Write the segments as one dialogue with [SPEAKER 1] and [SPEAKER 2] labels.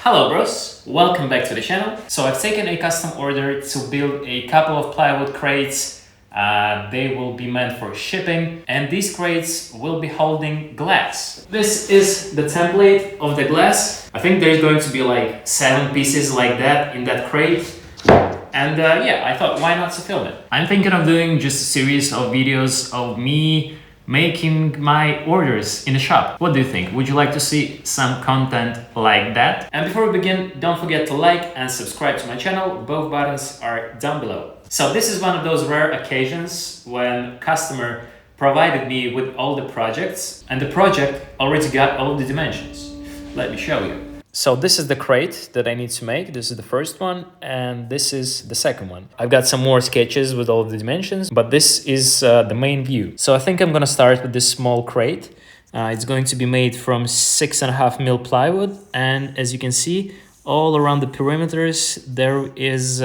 [SPEAKER 1] Hello bros, welcome back to the channel. So I've taken a custom order to build a couple of plywood crates. They will be meant for shipping, and these crates will be holding glass. This is the template of the glass. I think there's going to be like 7 pieces like that in that crate. And yeah, I thought why not to film it. I'm thinking of doing just a series of videos of me making my orders in the shop. What do you think? Would you like to see some content like that? And before we begin, don't forget to like and subscribe to my channel. Both buttons are down below. So this is one of those rare occasions when customer provided me with all the projects, and the project already got all the dimensions. Let me show you. So this is the crate that I need to make. This is the first one, and this is the second one. I've got some more sketches with all the dimensions, but this is the main view. So I think I'm gonna start with this small crate. It's going to be made from 6.5 mil plywood, and as you can see, all around the perimeters there is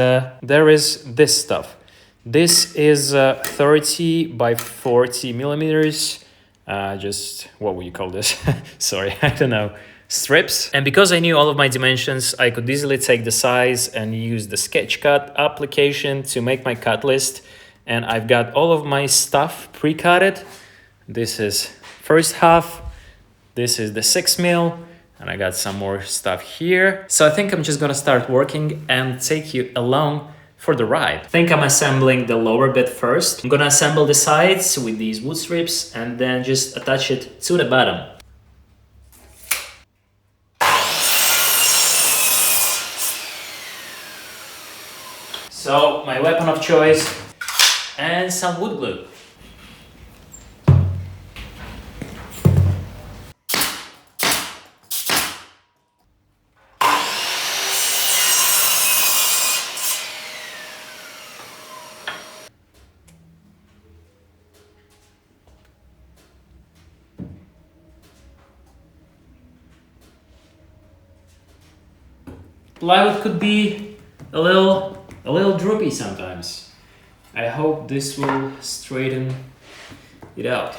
[SPEAKER 1] this stuff. This is 30 by 40 millimeters. Just what would you call this? Sorry, I don't know. Strips. And because I knew all of my dimensions, I could easily take the size and use the sketch cut application to make my cut list. And I've got all of my stuff pre-cutted. This is first half, this is the 6 mil, and I got some more stuff here. So I think I'm just gonna start working and take you along for the ride. I think I'm assembling the lower bit first. I'm gonna assemble the sides with these wood strips and then just attach it to the bottom. So my weapon of choice and some wood glue. Plywood could be a little droopy sometimes. I hope this will straighten it out.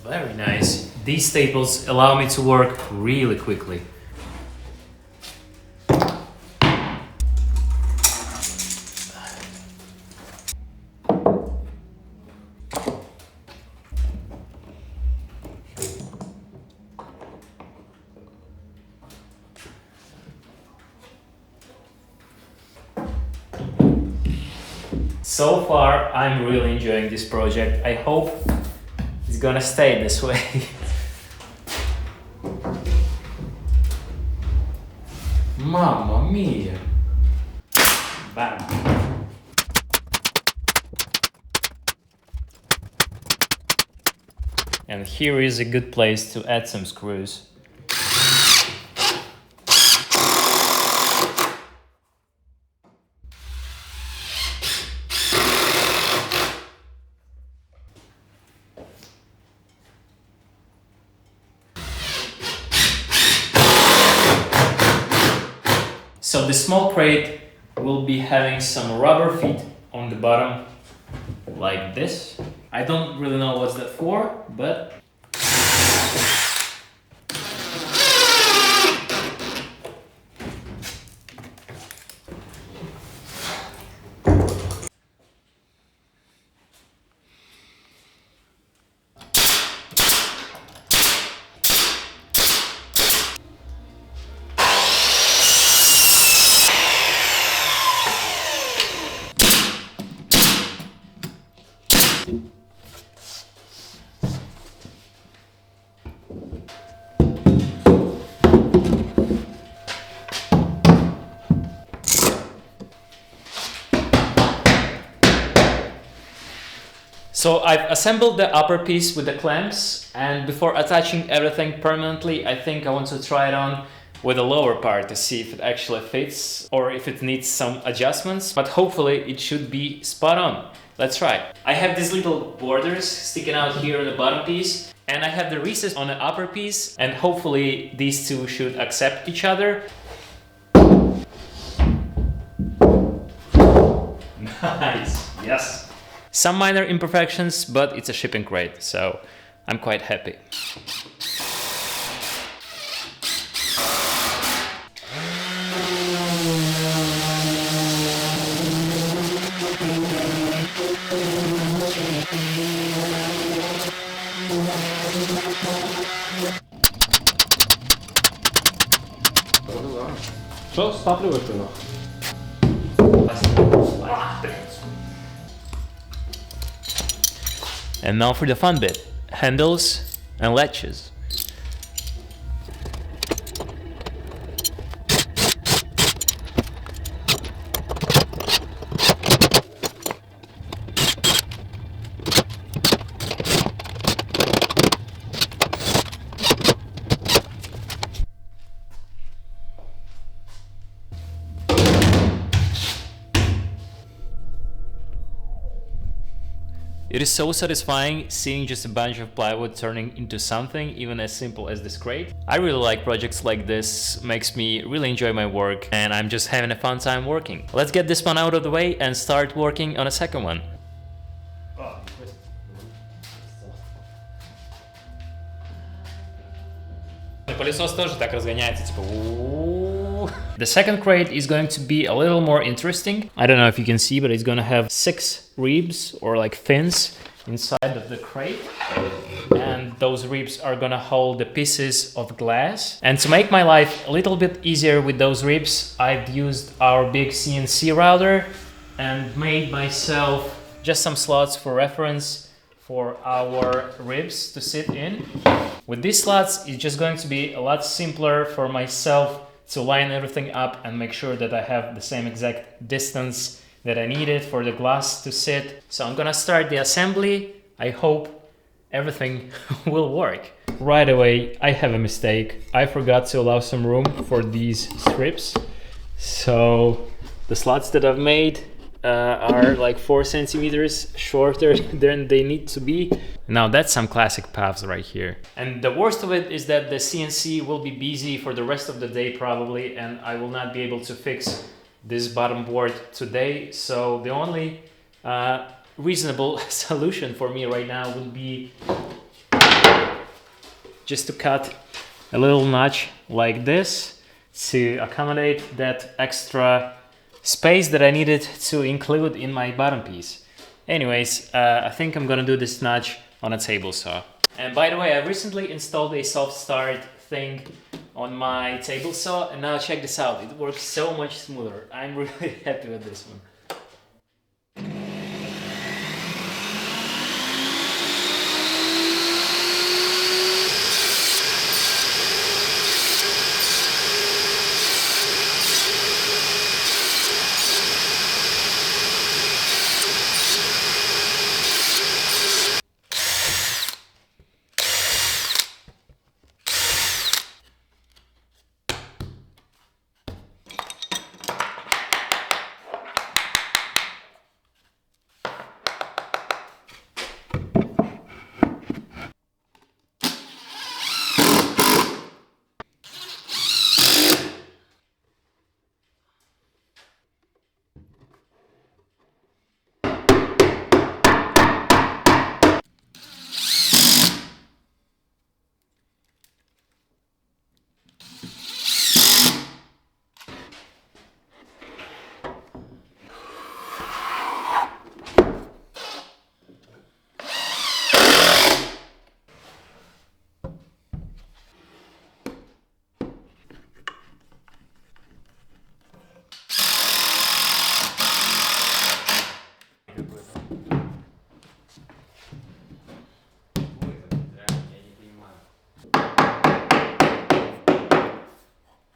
[SPEAKER 1] Very nice. These staples allow me to work really quickly. So far, I'm really enjoying this project. I hope it's gonna stay this way. Mamma mia! Bam! And here is a good place to add some screws. So the small crate will be having some rubber feet on the bottom, like this. I don't really know what's that for, but so I've assembled the upper piece with the clamps, and before attaching everything permanently, I think I want to try it on with the lower part to see if it actually fits or if it needs some adjustments, but hopefully it should be spot on. Let's try. I have these little borders sticking out here on the bottom piece, and I have the recess on the upper piece, and hopefully these two should accept each other. Nice. Yes. Some minor imperfections, but it's a shipping crate, so I'm quite happy.
[SPEAKER 2] Що стаплювати нахуй?
[SPEAKER 1] And now for the fun bit, handles and latches. It is so satisfying seeing just a bunch of plywood turning into something even as simple as this crate. I really like projects like this, makes me really enjoy my work, and I'm just having a fun time working. Let's get this one out of the way and start working on a second one. Пылесос тоже так разгоняется, типа. The second crate is going to be a little more interesting. I don't know if you can see, but it's gonna have 6 ribs or like fins inside of the crate. And those ribs are gonna hold the pieces of glass. And to make my life a little bit easier with those ribs, I've used our big CNC router and made myself just some slots for reference for our ribs to sit in. With these slots, it's just going to be a lot simpler for myself to line everything up and make sure that I have the same exact distance that I needed for the glass to sit. So I'm gonna start the assembly. I hope everything will work. Right away, I have a mistake. I forgot to allow some room for these strips. So the slots that I've made are like 4 centimeters shorter than they need to be. Now that's some classic paths right here. And the worst of it is that the CNC will be busy for the rest of the day probably, and I will not be able to fix this bottom board today. So the only reasonable solution for me right now would be just to cut a little notch like this to accommodate that extra space that I needed to include in my bottom piece. Anyways, I think I'm gonna do this notch on a table saw. And by the way, I recently installed a soft start thing on my table saw, and now check this out. It works so much smoother. I'm really happy with this one.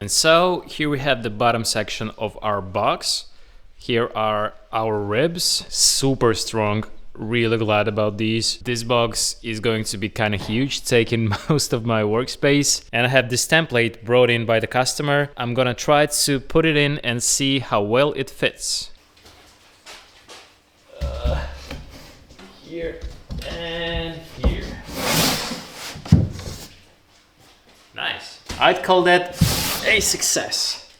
[SPEAKER 1] And so here we have the bottom section of our box. Here are our ribs, super strong, really glad about these. This box is going to be kind of huge, taking most of my workspace. And I have this template brought in by the customer. I'm gonna try to put it in and see how well it fits. Here and here. Nice. I'd call that a success.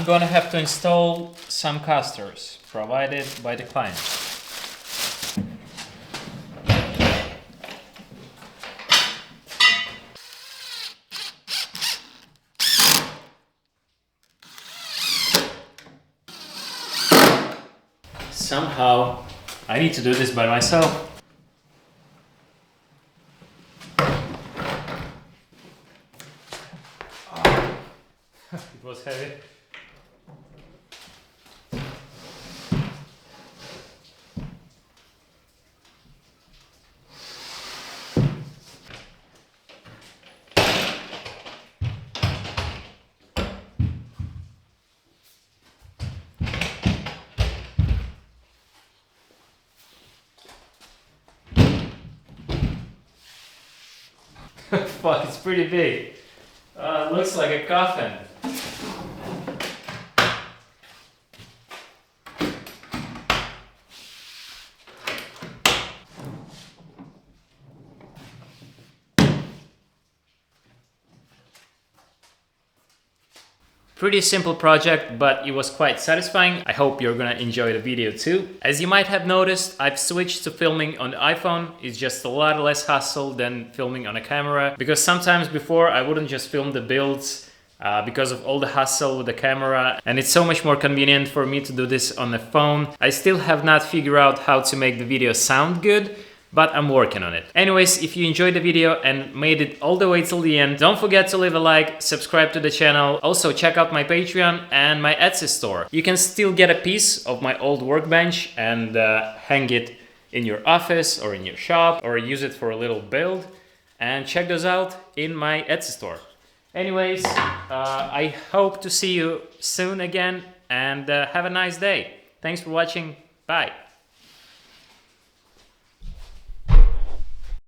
[SPEAKER 1] gonna have to install some casters provided by the client. Somehow, I need to do this by myself. It was heavy. Fuck, it's pretty big. Looks like a coffin. Pretty simple project, but it was quite satisfying. I hope you're gonna enjoy the video too. As you might have noticed, I've switched to filming on the iPhone. It's just a lot less hassle than filming on a camera, because sometimes before I wouldn't just film the builds because of all the hassle with the camera, and it's so much more convenient for me to do this on the phone. I still have not figured out how to make the video sound good, but I'm working on it. Anyways, if you enjoyed the video and made it all the way till the end, don't forget to leave a like, subscribe to the channel. Also check out my Patreon and my Etsy store. You can still get a piece of my old workbench and hang it in your office or in your shop, or use it for a little build. And check those out in my Etsy store. Anyways, I hope to see you soon again, and have a nice day. Thanks for watching. Bye.